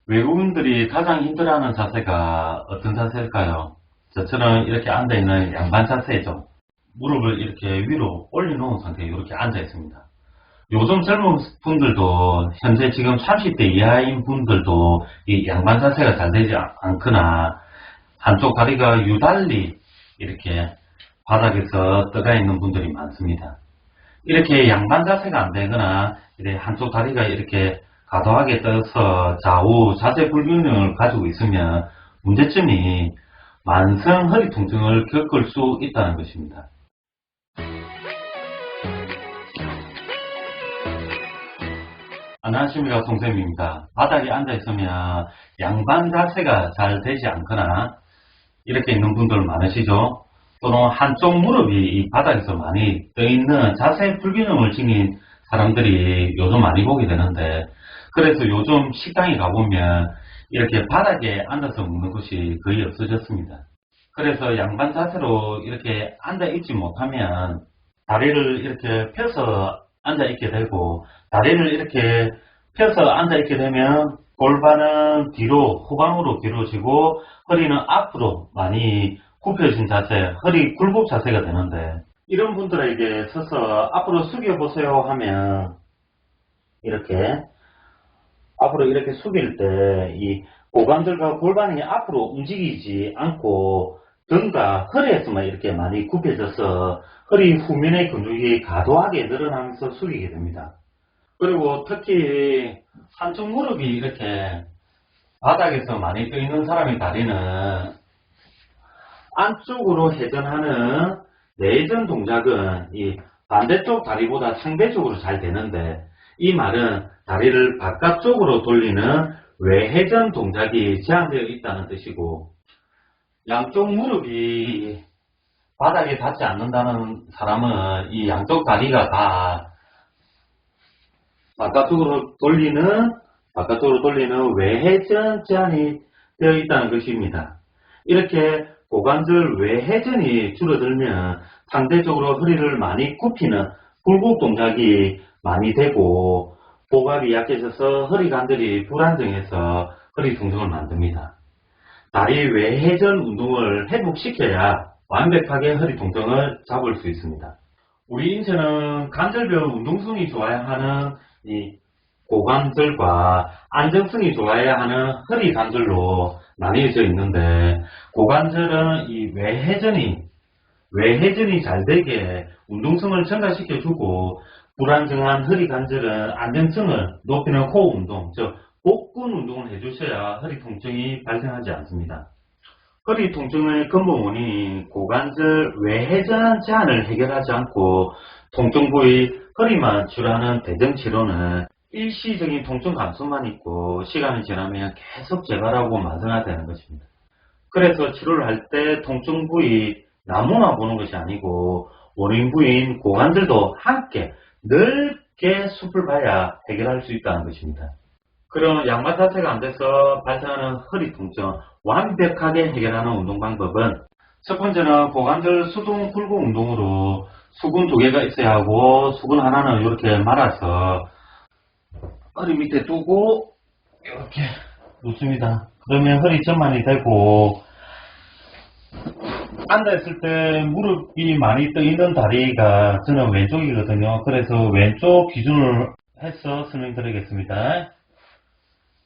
외국인들이 가장 힘들어하는 자세가 어떤 자세일까요? 저처럼 이렇게 앉아있는 양반 자세죠. 무릎을 이렇게 위로 올려놓은 상태에 이렇게 앉아있습니다. 요즘 젊은 분들도 현재 지금 30대 이하인 분들도 이 양반 자세가 잘 되지 않거나 한쪽 다리가 유달리 이렇게 바닥에서 떠가 있는 분들이 많습니다. 이렇게 양반 자세가 안 되거나 한쪽 다리가 이렇게 과도하게 떠서 좌우 자세 불균형을 가지고 있으면 문제점이 만성 허리 통증을 겪을 수 있다는 것입니다. 안녕하십니까, 송쌤입니다. 바닥에 앉아있으면 양반 자세가 잘 되지 않거나 이렇게 있는 분들 많으시죠? 또는 한쪽 무릎이 이 바닥에서 많이 떠있는 자세 불균형을 지닌 사람들이 요즘 많이 보게 되는데, 그래서 요즘 식당에 가보면 이렇게 바닥에 앉아서 먹는 것이 거의 없어졌습니다. 그래서 양반 자세로 이렇게 앉아있지 못하면 다리를 이렇게 펴서 앉아있게 되고, 다리를 이렇게 펴서 앉아있게 되면 골반은 뒤로, 후방으로 길어지고 허리는 앞으로 많이 굽혀진 자세, 허리 굴곡 자세가 되는데, 이런 분들에게 서서 앞으로 숙여보세요 하면 이렇게 앞으로 이렇게 숙일 때 이 고관절과 골반이 앞으로 움직이지 않고 등과 허리에서만 이렇게 많이 굽혀져서 허리 후면의 근육이 과도하게 늘어나면서 숙이게 됩니다. 그리고 특히 한쪽 무릎이 이렇게 바닥에서 많이 떠 있는 사람의 다리는 안쪽으로 회전하는 내전 동작은 이 반대쪽 다리보다 상대적으로 잘 되는데, 이 말은 다리를 바깥쪽으로 돌리는 외회전 동작이 제한되어 있다는 뜻이고, 양쪽 무릎이 바닥에 닿지 않는다는 사람은 이 양쪽 다리가 다 바깥쪽으로 돌리는 외회전 제한이 되어 있다는 것입니다. 이렇게 고관절 외회전이 줄어들면 상대적으로 허리를 많이 굽히는 굴곡 동작이 많이 되고, 복압이 약해져서 허리 관절이 불안정해서 허리 통증을 만듭니다. 다리 외회전 운동을 회복시켜야 완벽하게 허리 통증을 잡을 수 있습니다. 우리 인체는 관절별 운동성이 좋아야 하는 이 고관절과 안정성이 좋아야 하는 허리 관절로 나뉘어져 있는데, 고관절은 이 외회전이 잘 되게 운동성을 증가시켜주고, 불안정한 허리 관절은 안정성을 높이는 호흡 운동, 즉 복근 운동을 해주셔야 허리 통증이 발생하지 않습니다. 허리 통증의 근본 원인이 고관절 외회전 제한을 해결하지 않고 통증 부위 허리만 치료하는 대증치료는 일시적인 통증 감소만 있고 시간이 지나면 계속 재발하고 만성화되는 것입니다. 그래서 치료를 할 때 통증 부위 나무만 보는 것이 아니고 원인 부위인 고관절도 함께 넓게 숲을 봐야 해결할 수 있다는 것입니다. 그럼 양반 자세가 안 돼서 발생하는 허리 통증 완벽하게 해결하는 운동 방법은, 첫 번째는 고관절 수동 굴곡 운동으로 수근 두 개가 있어야 하고, 수근 하나는 이렇게 말아서 허리 밑에 두고 이렇게 놓습니다. 그러면 허리 전만이 되고, 앉아있을 때 무릎이 많이 떠 있는 다리가 저는 왼쪽이거든요. 그래서 왼쪽 기준으로 해서 설명드리겠습니다.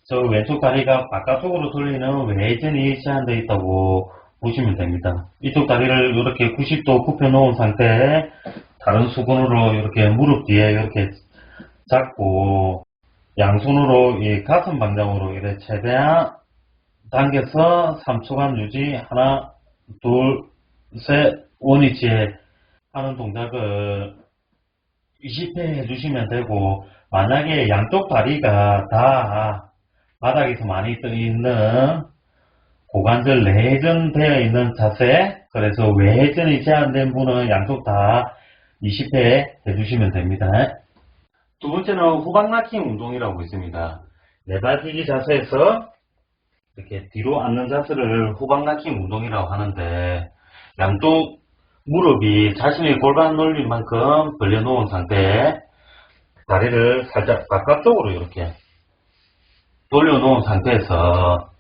저 왼쪽 다리가 바깥쪽으로 돌리는 외전이 제한되어 있다고 보시면 됩니다. 이쪽 다리를 이렇게 90도 굽혀 놓은 상태에 다른 수근으로 이렇게 무릎 뒤에 이렇게 잡고, 양손으로 이 가슴 방향으로 이렇게 최대한 당겨서 3초간 유지, 하나, 둘, 셋, 원위치에 하는 동작을 20회 해주시면 되고, 만약에 양쪽 다리가 다 바닥에서 많이 떠 있는 고관절 내회전 되어 있는 자세, 그래서 외회전이 제한된 분은 양쪽 다 20회 해주시면 됩니다. 두 번째는 후방 락킹 운동이라고 있습니다. 네발뛰기 자세에서 이렇게 뒤로 앉는 자세를 후방 락킹 운동이라고 하는데, 양쪽 무릎이 자신의 골반 넓이만큼 벌려놓은 상태에 다리를 살짝 바깥쪽으로 이렇게 돌려놓은 상태에서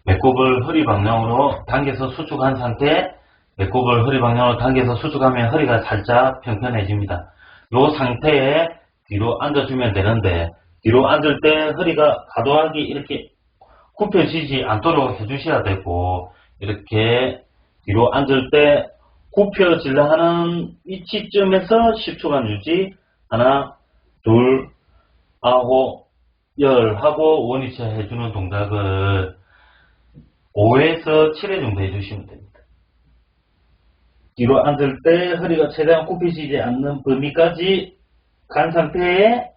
배꼽을 허리 방향으로 당겨서 수축한 상태, 배꼽을 허리 방향으로 당겨서 수축하면 허리가 살짝 평평해집니다. 이 상태에 뒤로 앉아주면 되는데, 뒤로 앉을 때 허리가 과도하게 이렇게 굽혀지지 않도록 해주셔야 되고, 이렇게 뒤로 앉을 때 굽혀질라 하는 위치점에서 10초간 유지, 하나, 둘, 아홉, 열 하고 원위치 해주는 동작을 5에서 7회 정도 해주시면 됩니다. 뒤로 앉을 때 허리가 최대한 굽히지 않는 범위까지 간 상태에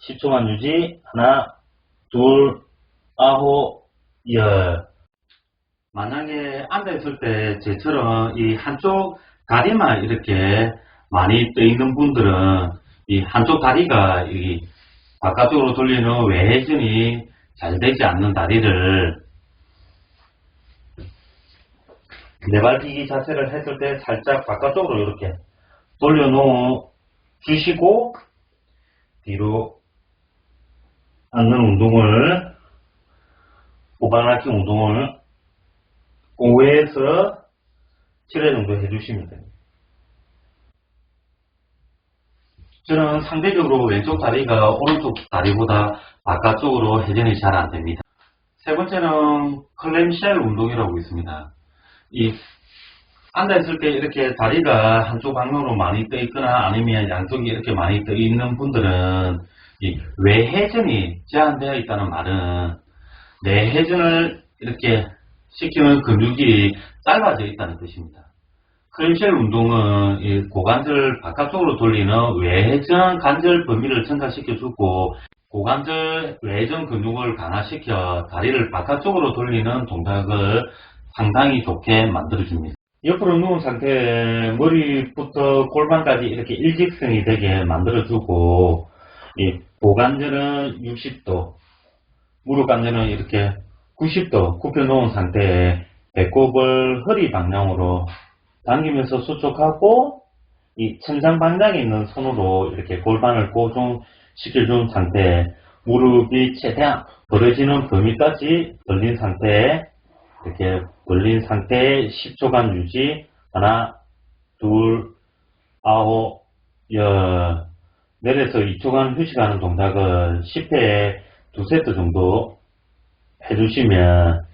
10초만 유지, 하나, 둘, 아홉, 열. 만약에 앉아있을 때 제처럼 이 한쪽 다리만 이렇게 많이 떠있는 분들은 이 한쪽 다리가 이 바깥쪽으로 돌리는 외회전이 잘 되지 않는 다리를 네발뛰기 자세를 했을 때 살짝 바깥쪽으로 이렇게 돌려놓어 주시고 뒤로 앉는 운동을, 오반라키 운동을 5회에서 7회 정도 해주시면 됩니다. 저는 상대적으로 왼쪽 다리가 오른쪽 다리보다 바깥쪽으로 회전이 잘 안됩니다. 세 번째는 클램쉘 운동이라고 있습니다. 이 앉아있을 때 이렇게 다리가 한쪽 방향으로 많이 떠 있거나 아니면 양쪽이 이렇게 많이 떠 있는 분들은 이 외회전이 제한되어 있다는 말은 내회전을 이렇게 시키는 근육이 짧아져 있다는 뜻입니다. 클램쉘 운동은 이 고관절 바깥쪽으로 돌리는 외회전 관절 범위를 증가시켜주고 고관절 외전 근육을 강화시켜 다리를 바깥쪽으로 돌리는 동작을 상당히 좋게 만들어줍니다. 옆으로 누운 상태에 머리부터 골반까지 이렇게 일직선이 되게 만들어주고, 이 고관절은 60도, 무릎 관절은 이렇게 90도 굽혀 놓은 상태에 배꼽을 허리 방향으로 당기면서 수축하고, 이 천장 방향에 있는 손으로 이렇게 골반을 고정시켜준 상태에 무릎이 최대한 벌어지는 범위까지 벌린 상태에 이렇게 벌린 상태에 10초간 유지, 하나, 둘, 아홉, 열. 내려서 2초간 휴식하는 동작을 10회에 2세트 정도 해주시면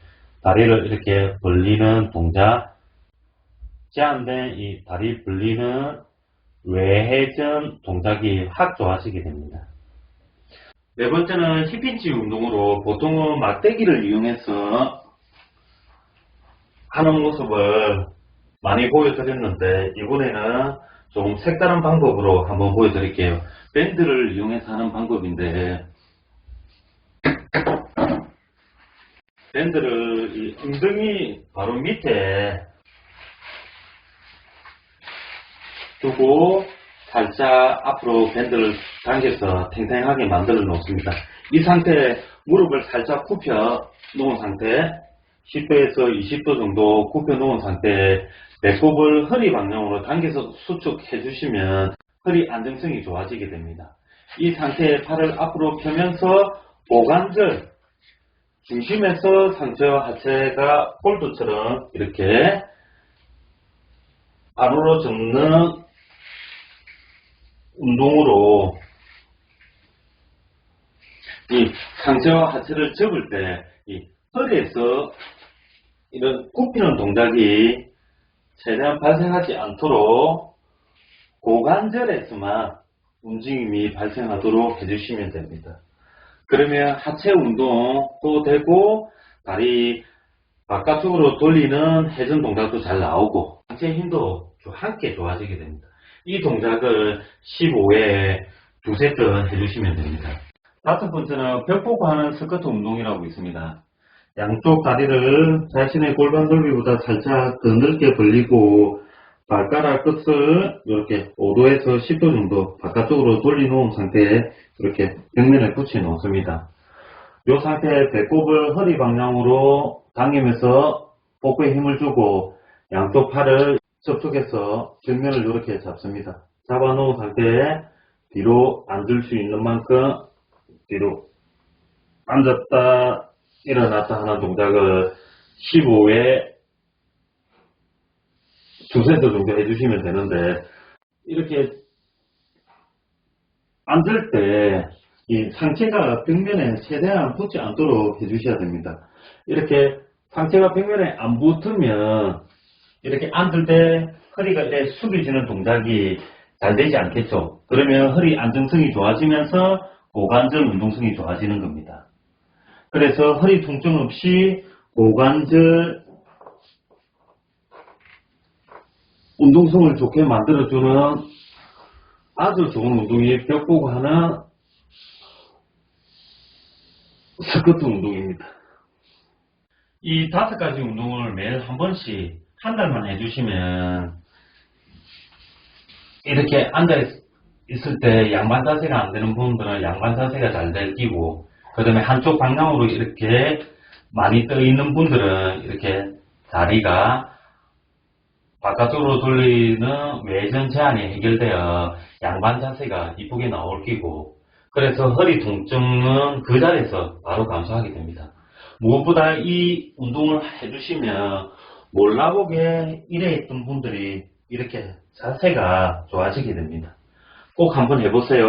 다리를 이렇게 벌리는 동작, 제한된 이 다리 벌리는 외회전 동작이 확 좋아지게 됩니다. 네 번째는 힙힌치 운동으로 보통은 막대기를 이용해서 하는 모습을 많이 보여드렸는데 이번에는 조금 색다른 방법으로 한번 보여드릴게요. 밴드를 이용해서 하는 방법인데, 밴드를 이 엉덩이 바로 밑에 두고 살짝 앞으로 밴드를 당겨서 탱탱하게 만들어 놓습니다. 이 상태에 무릎을 살짝 굽혀 놓은 상태, 10도에서 20도 정도 굽혀 놓은 상태에 배꼽을 허리 방향으로 당겨서 수축해 주시면 허리 안정성이 좋아지게 됩니다. 이 상태에 팔을 앞으로 펴면서 고관절 중심에서 상체와 하체가 폴드처럼 이렇게 안으로 접는 운동으로 이 상체와 하체를 접을 때 이 허리에서 이런 굽히는 동작이 최대한 발생하지 않도록 고관절에서만 움직임이 발생하도록 해주시면 됩니다. 그러면 하체 운동도 되고 다리 바깥쪽으로 돌리는 회전 동작도 잘 나오고 하체 힘도 함께 좋아지게 됩니다. 이 동작을 15회에 2세트 해주시면 됩니다. 다섯 번째는 벽 보고 하는 스쿼트 운동이라고 있습니다. 양쪽 다리를 자신의 골반 넓이보다 살짝 더 넓게 벌리고 발가락 끝을 이렇게 5도에서 10도 정도 바깥쪽으로 돌려놓은 상태에 이렇게 벽면에 붙여 놓습니다. 이 상태에 배꼽을 허리 방향으로 당기면서 복부에 힘을 주고 양쪽 팔을 접촉해서 벽면을 이렇게 잡습니다. 잡아놓은 상태에 뒤로 앉을 수 있는 만큼 뒤로 앉았다 일어났다 하는 동작을 15회 2세트 정도 해주시면 되는데, 이렇게 앉을 때 이 상체가 벽면에 최대한 붙지 않도록 해주셔야 됩니다. 이렇게 상체가 벽면에 안 붙으면 이렇게 앉을 때 허리가 이렇게 숙여지는 동작이 잘 되지 않겠죠. 그러면 허리 안정성이 좋아지면서 고관절 운동성이 좋아지는 겁니다. 그래서 허리 통증 없이 고관절 운동성을 좋게 만들어주는 아주 좋은 운동이 벽 보고 하는 스쿼트 운동입니다. 이 5가지 운동을 매일 한 번씩 한 달만 해주시면, 이렇게 앉아 있을 때 양반 자세가 안 되는 분들은 양반 자세가 잘 될 끼고, 그 다음에 한쪽 방향으로 이렇게 많이 떠 있는 분들은 이렇게 다리가 바깥쪽으로 돌리는 외전 제한이 해결되어 양반 자세가 이쁘게 나올 끼고, 그래서 허리 통증은 그 자리에서 바로 감소하게 됩니다. 무엇보다 이 운동을 해주시면 몰라보게 이래 있던 분들이 이렇게 자세가 좋아지게 됩니다. 꼭 한번 해보세요.